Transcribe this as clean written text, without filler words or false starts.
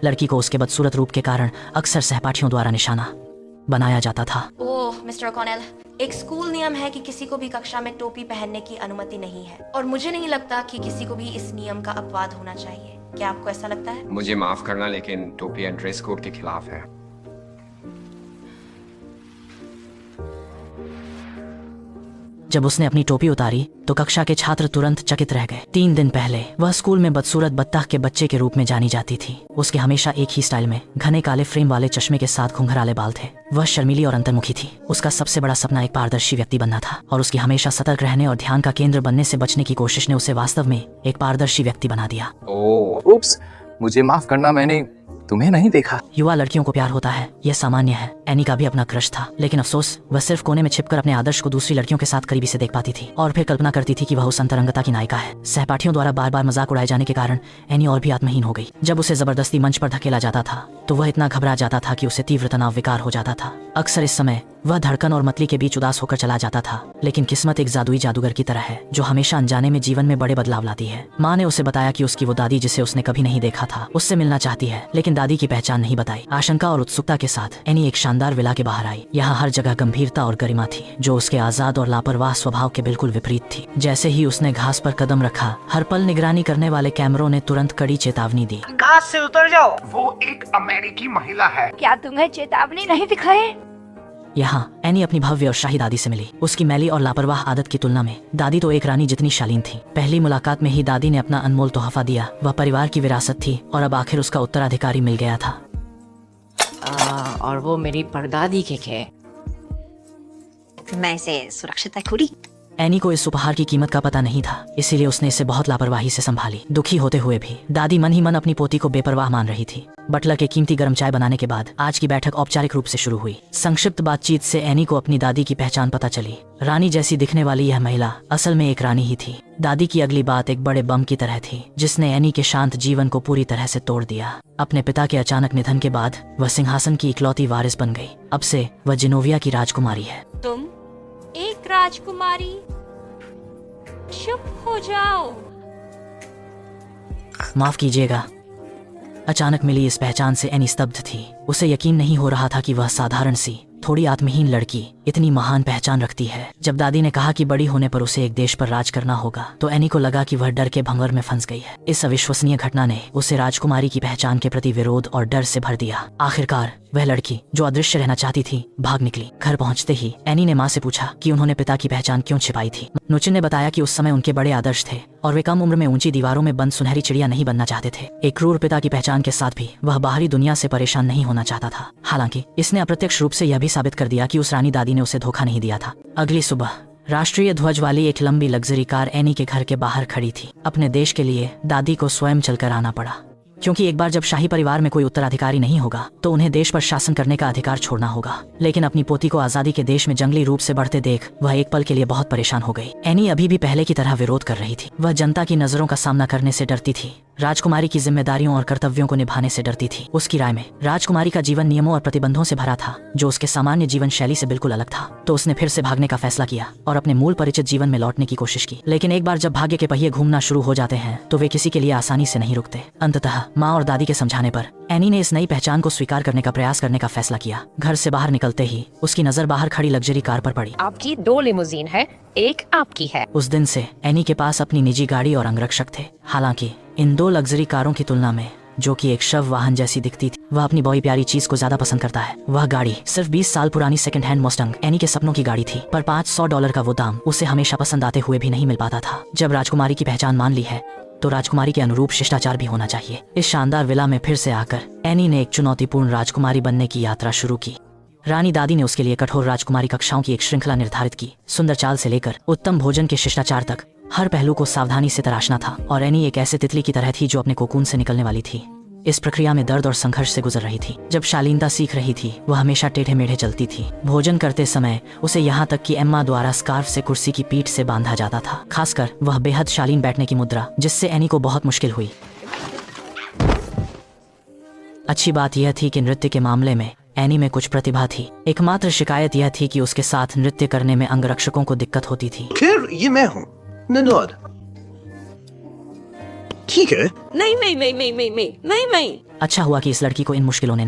लड़की को उसके बदसूरत रूप के कारण अक्सर सहपाठियों द्वारा निशाना बनाया जाता था। ओह मिस्टर ओकॉनेल, एक स्कूल नियम है कि किसी को भी कक्षा में टोपी पहनने की अनुमति नहीं है और मुझे नहीं लगता कि किसी को भी इस नियम का अपवाद होना चाहिए। क्या आपको ऐसा लगता है? मुझे माफ करना, लेकिन टोपी ड्रेस कोड के खिलाफ है। जब उसने अपनी टोपी उतारी तो कक्षा के छात्र तुरंत चकित रह गए। 3 दिन पहले वह स्कूल में बदसूरत बत्तख के बच्चे के रूप में जानी जाती थी। उसके हमेशा एक ही स्टाइल में घने काले फ्रेम वाले चश्मे के साथ घुंघराले बाल थे। वह शर्मीली और अंतर्मुखी थी। उसका सबसे बड़ा सपना एक पारदर्शी व्यक्ति बनना था और उसकी हमेशा सतर्क रहने और ध्यान का केंद्र बनने से बचने की कोशिश ने उसे वास्तव में एक पारदर्शी व्यक्ति बना दिया। ओह, उप्स, मुझे माफ करना, मैंने तुम्हें नहीं देखा। युवा लड़कियों को प्यार होता है, यह सामान्य है। एनी का भी अपना क्रश था, लेकिन अफसोस वह सिर्फ कोने में छिपकर अपने आदर्श को दूसरी लड़कियों के साथ करीबी से देख पाती थी और फिर कल्पना करती थी कि वह उस अंतरंगता की नायिका है। सहपाठियों द्वारा बार बार मजाक उड़ाए जाने के कारण एनी और भी आत्महीन हो गई। जब उसे जबरदस्ती मंच पर धकेला जाता था तो वह इतना घबरा जाता था कि उसे तीव्र तनाव विकार हो जाता था। अक्सर इस समय वह धड़कन और मतली के बीच उदास होकर चला जाता था। लेकिन किस्मत एक जादुई जादूगर की तरह है जो हमेशा अनजाने में जीवन में बड़े बदलाव लाती है। माँ ने उसे बताया कि उसकी वो दादी जिसे उसने कभी नहीं देखा था उससे मिलना चाहती है, लेकिन दादी की पहचान नहीं बताई। आशंका और उत्सुकता के साथ एनी एक शानदार विला के बाहर आई। यहाँ हर जगह गंभीरता और गरिमा थी जो उसके आजाद और लापरवाह स्वभाव के बिल्कुल विपरीत थी। जैसे ही उसने घास पर कदम रखा, हर पल निगरानी करने वाले कैमरों ने तुरंत कड़ी चेतावनी दी। घास से उतर जाओ। वो एक अमेरिकी महिला है। क्या तुम्हें चेतावनी नहीं दिखाई? यहाँ एनी अपनी भव्य और शाही दादी से मिली। उसकी मैली और लापरवाह आदत की तुलना में दादी तो एक रानी जितनी शालीन थी। पहली मुलाकात में ही दादी ने अपना अनमोल तोहफा दिया। वह परिवार की विरासत थी और अब आखिर उसका उत्तराधिकारी मिल गया था। और वो मेरी परदादी के मैं इसे सुरक्षित रखूंगी। एनी को इस उपहार की कीमत का पता नहीं था, इसीलिए उसने इसे बहुत लापरवाही से संभाली। दुखी होते हुए भी दादी मन ही मन अपनी पोती को बेपरवाह मान रही थी। बटलर के कीमती गर्म चाय बनाने के बाद आज की बैठक औपचारिक रूप से शुरू हुई। संक्षिप्त बातचीत से एनी को अपनी दादी की पहचान पता चली। रानी जैसी दिखने वाली यह महिला असल में एक रानी ही थी। दादी की अगली बात एक बड़े बम की तरह थी जिसने एनी के शांत जीवन को पूरी तरह से तोड़ दिया। अपने पिता के अचानक निधन के बाद वह सिंहासन की इकलौती वारिस बन गई। अब से वह जिनोविया की राजकुमारी है। तुम एक राजकुमारी? चुप हो जाओ। माफ कीजिएगा। अचानक मिली इस पहचान से एनी स्तब्ध थी। उसे यकीन नहीं हो रहा था कि वह साधारण सी थोड़ी आत्महीन लड़की इतनी महान पहचान रखती है। जब दादी ने कहा कि बड़ी होने पर उसे एक देश पर राज करना होगा तो एनी को लगा कि वह डर के भंवर में फंस गई है। इस अविश्वसनीय घटना ने उसे राजकुमारी की पहचान के प्रति विरोध और डर से भर दिया। आखिरकार वह लड़की जो अदृश्य रहना चाहती थी भाग निकली। घर पहुंचते ही एनी ने माँ से पूछा कि उन्होंने पिता की पहचान क्यों छिपाई थी। नुचिन ने बताया कि उस समय उनके बड़े आदर्श थे और वे कम उम्र में ऊंची दीवारों में बंद सुनहरी चिड़िया नहीं बनना चाहते थे। एक क्रूर पिता की पहचान के साथ भी वह बाहरी दुनिया से परेशान नहीं होना चाहता था। हालांकि इसने अप्रत्यक्ष रूप से यह भी साबित कर दिया कि उस रानी दादी ने उसे धोखा नहीं दिया था। अगली सुबह राष्ट्रीय ध्वज वाली एक लंबी लग्जरी कार एनी के घर के बाहर खड़ी थी। अपने देश के लिए दादी को स्वयं चलकर आना पड़ा, क्योंकि एक बार जब शाही परिवार में कोई उत्तराधिकारी नहीं होगा तो उन्हें देश पर शासन करने का अधिकार छोड़ना होगा। लेकिन अपनी पोती को आजादी के देश में जंगली रूप से बढ़ते देख वह एक पल के लिए बहुत परेशान हो गई। एनी अभी भी पहले की तरह विरोध कर रही थी। वह जनता की नजरों का सामना करने से डरती थी, राजकुमारी की जिम्मेदारियों और कर्तव्यों को निभाने से डरती थी। उसकी राय में राजकुमारी का जीवन नियमों और प्रतिबंधों से भरा था जो उसके सामान्य जीवन शैली से बिल्कुल अलग था। तो उसने फिर से भागने का फैसला किया और अपने मूल परिचित जीवन में लौटने की कोशिश की। लेकिन एक बार जब भाग्य के पहिए घूमना शुरू हो जाते हैं तो वे किसी के लिए आसानी से नहीं रुकते। अंततः माँ और दादी के समझाने पर एनी ने इस नई पहचान को स्वीकार करने का प्रयास करने का फैसला किया। घर से बाहर निकलते ही उसकी नजर बाहर खड़ी लग्जरी कार पर पड़ी। आपकी 2 लिमोजीन है, एक आपकी है। उस दिन से एनी के पास अपनी निजी गाड़ी और अंगरक्षक थे। हालांकि इन 2 लग्जरी कारों की तुलना में जो कि एक शव वाहन जैसी दिखती थी, वह अपनी बड़ी प्यारी चीज को ज्यादा पसंद करता है। वह गाड़ी सिर्फ 20 साल पुरानी सेकंड हैंड मस्टंग एनी के सपनों की गाड़ी थी, पर $500 का वो दाम उसे हमेशा पसंद आते हुए भी नहीं मिल पाता था। जब राजकुमारी की पहचान मान ली है तो राजकुमारी के अनुरूप शिष्टाचार भी होना चाहिए। इस शानदार विला में फिर से आकर एनी ने एक चुनौतीपूर्ण राजकुमारी बनने की यात्रा शुरू की। रानी दादी ने उसके लिए कठोर राजकुमारी कक्षाओं की एक श्रृंखला निर्धारित की। सुंदर चाल से लेकर उत्तम भोजन के शिष्टाचार तक हर पहलू को सावधानी से तराशना था और एनी एक ऐसे तितली की तरह थी जो अपने कोकून से निकलने वाली थी। इस प्रक्रिया में दर्द और संघर्ष से गुजर रही थी। जब शालीनता सीख रही थी वह हमेशा टेढ़े मेढ़े चलती थी। भोजन करते समय उसे यहाँ तक कि एम्मा द्वारा स्कार्फ से कुर्सी की पीठ से बांधा जाता था। खासकर वह बेहद शालीन बैठने की मुद्रा, जिससे एनी को बहुत मुश्किल हुई। अच्छी बात यह थी कि नृत्य के मामले में एनी में कुछ प्रतिभा थी। एकमात्र शिकायत यह थी कि उसके साथ नृत्य करने में अंगरक्षकों को दिक्कत होती थी। खैर, ये मैं हूँ, ननौद। ठीक है। नहीं। अच्छा हुआ कि इस लड़की को इन मुश्किलों ने नहीं